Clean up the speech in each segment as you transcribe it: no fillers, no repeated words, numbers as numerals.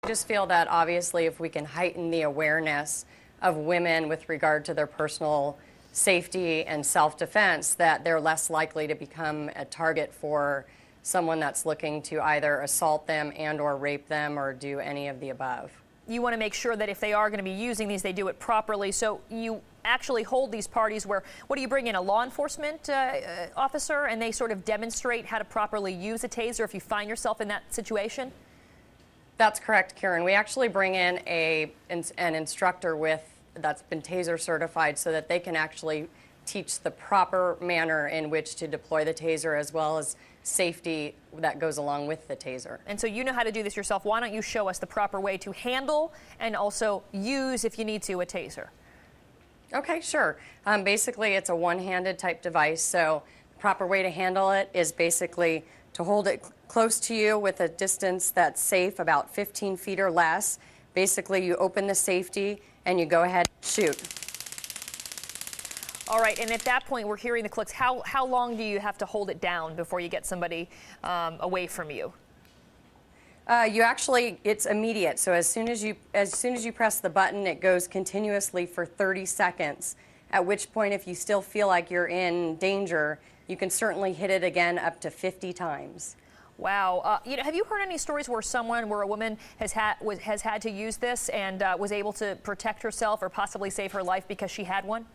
I just feel that obviously if we can heighten the awareness of women with regard to their personal safety and self-defense, that they're less likely to become a target for someone that's looking to either assault them and or rape them or do any of the above. You want to make sure that if they are going to be using these, they do it properly. So you actually hold these parties where, what do you bring in, a law enforcement officer, and they sort of demonstrate how to properly use a taser if you find yourself in that situation? That's correct, Karen. We actually bring in an instructor that's been Taser certified so that they can actually teach the proper manner in which to deploy the Taser, as well as safety that goes along with the Taser. And so you know how to do this yourself. Why don't you show us the proper way to handle and also use, if you need to, a Taser? Okay, sure. Basically, it's a one-handed type device, so the proper way to handle it is basically to hold it close to you with a distance that's safe, about 15 feet or less. Basically, you open the safety and you go ahead and shoot. All right, and at that point, we're hearing the clicks. How long do you have to hold it down before you get somebody away from you? It's immediate. So as soon as you press the button, it goes continuously for 30 seconds. At which point, if you still feel like you're in danger, you can certainly hit it again up to 50 times. Wow. Have you heard any stories where a woman has had to use this and was able to protect herself or possibly save her life because she had one?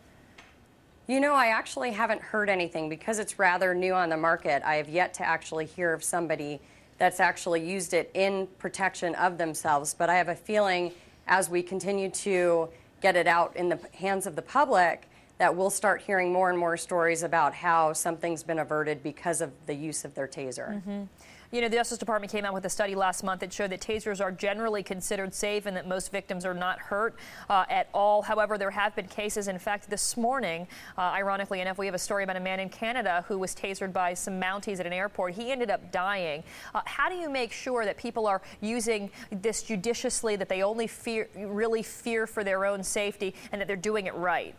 You know, I actually haven't heard anything because it's rather new on the market. I have yet to actually hear of somebody that's actually used it in protection of themselves. But I have a feeling as we continue to get it out in the hands of the public that we'll start hearing more and more stories about how something's been averted because of the use of their Taser. Mm-hmm. You know, the Justice Department came out with a study last month that showed that Tasers are generally considered safe and that most victims are not hurt at all. However, there have been cases. In fact, this morning, ironically enough, we have a story about a man in Canada who was tasered by some Mounties at an airport. He ended up dying. How do you make sure that people are using this judiciously, that they only really fear for their own safety, and that they're doing it right?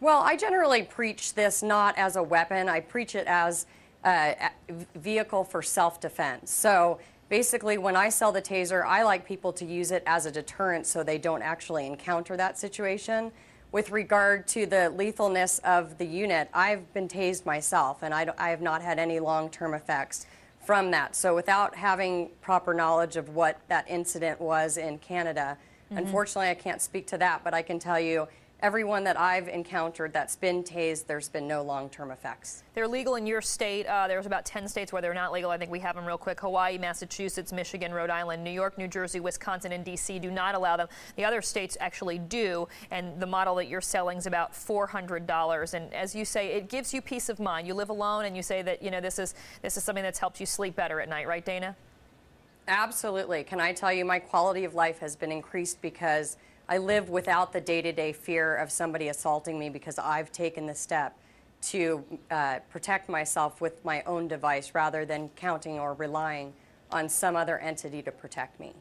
Well, I generally preach this not as a weapon. I preach it as a vehicle for self-defense. So basically, when I sell the Taser, I like people to use it as a deterrent so they don't actually encounter that situation. With regard to the lethalness of the unit, I've been tased myself, and I have not had any long-term effects from that. So without having proper knowledge of what that incident was in Canada, unfortunately, I can't speak to that, but I can tell you everyone that I've encountered that's been tased, there's been no long-term effects. They're legal in your state. There's about 10 states where they're not legal. I think we have them real quick. Hawaii, Massachusetts, Michigan, Rhode Island, New York, New Jersey, Wisconsin, and D.C. do not allow them. The other states actually do, and the model that you're selling is about $400. And as you say, it gives you peace of mind. You live alone, and you say that, you know, this is something that's helped you sleep better at night, right, Dana? Absolutely. Can I tell you, my quality of life has been increased because I live without the day-to-day fear of somebody assaulting me because I've taken the step to protect myself with my own device rather than counting or relying on some other entity to protect me.